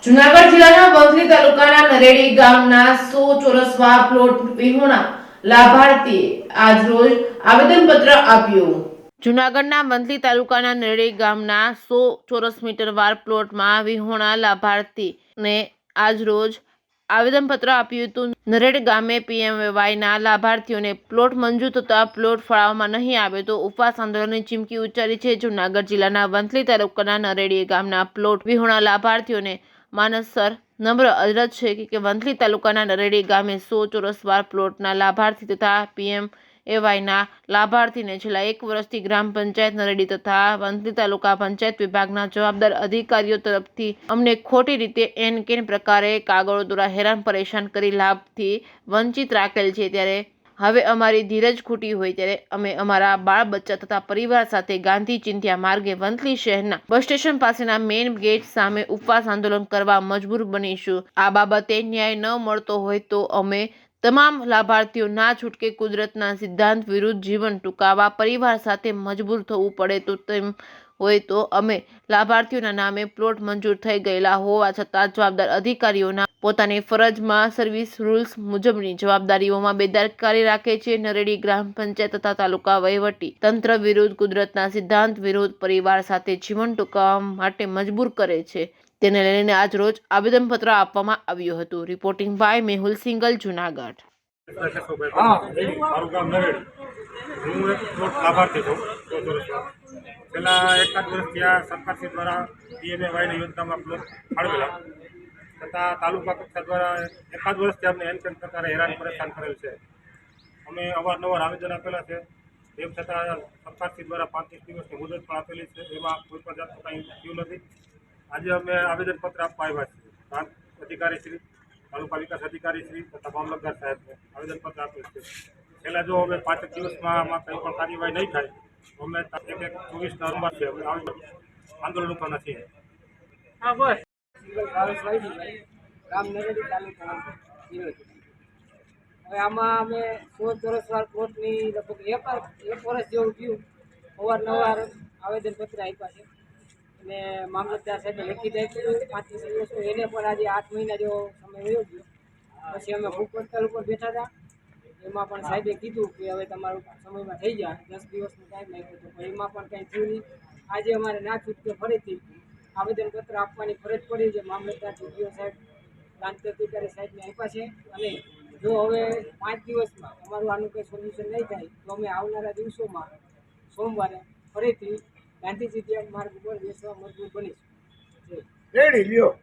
જૂનાગઢ જિલ્લાના વંથલી તાલુકાના નરેડી ગામના 100 ચોરસવા પ્લોટ વિહોણા લાભાર્થીએ આજરોજ આવેદનપત્ર આપ્યું। જૂનાગઢના વંથલી તાલુકાના નરેડી ગામના 100 ચોરસ મીટર વાર પ્લોટમાં વિહોણા લાભાર્થીને આજરોજ આવેદનપત્ર આપ્યું હતું। નરેડી ગામે પીએમવાયના લાભાર્થીઓને પ્લોટ મંજૂર થતા પ્લોટ ફાળવવામાં નહીં આવે તો ઉપવાસ આંદોલનની ચીમકી ઉચ્ચારી છે। જૂનાગઢ જિલ્લાના વંથલી તાલુકાના નરેડી ગામના પ્લોટ વિહોણા લાભાર્થીઓને માનસર નમ્ર અરજ છે કે વંથલી તાલુકાના નરેડી ગામે 100 ચોરસ વાર પ્લોટના લાભાર્થી તથા પીએમએવાયના લાભાર્થીને છેલ્લા 1 વર્ષથી ગ્રામ પંચાયત નરેડી તથા વંથલી તાલુકા પંચાયત વિભાગના જવાબદાર અધિકારીઓ તરફથી અમને ખોટી રીતે એન-કેન પ્રકારે કાગળો દ્વારા હેરાન પરેશાન કરી લાભથી વંચિત રાખેલ છે। ત્યારે હવે અમારી ધીરજ ખૂટી હોય ત્યારે અમે અમારા બાળ બચ્ચા તથા પરિવાર સાથે ગાંધી ચિંધ્યા માર્ગે વંથલી શહેરના બસ સ્ટેશન પાસેના મેઇન ગેટ સામે ઉપવાસ આંદોલન કરવા મજબૂર બનીશું। આ બાબતે ન્યાય ન મળતો હોય તો અમે તમામ લાભાર્થીઓ ના છૂટકે કુદરતના સિદ્ધાંત વિરુદ્ધ જીવન ટૂંકાવવા પરિવાર સાથે મજબૂર થવું પડે તો તેમ હોય તો અમે લાભાર્થીઓના નામે પ્લોટ મંજૂર થઈ ગયેલા હોવા છતાં જવાબદાર અધિકારીઓના પોતાની ફરજમાં સર્વિસ રૂલ્સ મુજબની જવાબદારીઓમાં બેદરકારી રાખે છે। નરેડી ગ્રામ પંચાયત તથા તાલુકા વહીવટી તંત્ર વિરુદ્ધ કુદરતના સિદ્ધાંત વિરુદ્ધ પરિવાર સાથે જીવન ટૂંકાવવા માટે મજબૂર કરે છે। તેને લઈને આજ રોજ આવેદનપત્ર આપવામાં આવ્યું હતું। Reporting by Mehul Singal, Junagadh. મારું ગામ નરેડી। હું એક પ્લોટ લાભાર્થી છું 100 ચોરસમાં। છેલ્લા એકાદ વર્ષથી આ સરકારશ્રી દ્વારા પીએમએવાયની યોજનામાં પ્લોટ ફાળવેલા છતાં તાલુકા કક્ષા દ્વારા એકાદ વર્ષથી અમને એન-કેન પ્રકારે હેરાન પરેશાન કરેલ છે। અમે અવારનવાર આવેદન આપેલા છે, તેમ છતાં સરકારશ્રી દ્વારા 35 દિવસની મુદત પણ આપેલી છે, એમાં કોઈ પણ જાતનું કંઈ થયું નથી। આજે અમે આવેદનપત્ર આપવા આવ્યા છીએ પ્રાંત અધિકારીશ્રી, તાલુકા વિકાસ અધિકારીશ્રી તથા મામલતદાર સાહેબને આવેદનપત્ર આપેલ છે। છેલ્લા જો અમે 5 દિવસમાં આમાં કંઈ પણ કાર્યવાહી નહીં થાય તો અમે 24ના અરંબાર છે આંદોલન ઉપર નથી। ગામ નરેડી તાલુકા હવે આમાં અમે 100 ચોરસ વાર પ્લોટની લગભગ એક વર્ષ જેવું થયું અવારનવાર આવેદનપત્ર આપ્યા છે અને મામલતદાર સાહેબે લેખિત આપ્યું 35 દિવસનું, એને પણ આજે 8 મહિના જેવો સમય વયો ગયો। પછી અમે ભૂખ હડતાલ ઉપર બેઠા હતા, એમાં પણ સાહેબે કીધું કે હવે તમારું સમયમાં થઈ જાય, 10 દિવસનો ટાઈમ આપ્યો હતો પણ એમાં પણ કંઈ થયું નહીં। આજે અમારે ના છૂટકે ફરીથી આવેદનપત્ર આપવાની ફરજ પડી છે। મામલતદાર ડીડીઓ સાહેબ, પ્રાંત અધિકારી સાહેબને આપ્યા છે અને જો હવે 5 દિવસમાં અમારું આનું કંઈ સોલ્યુશન નહીં થાય તો અમે આવનારા દિવસોમાં સોમવારે ફરીથી ગાંધી ચિંધ્યા માર્ગ ઉપર બેસવા મજબૂર બનીશું। રેડી લ્યો।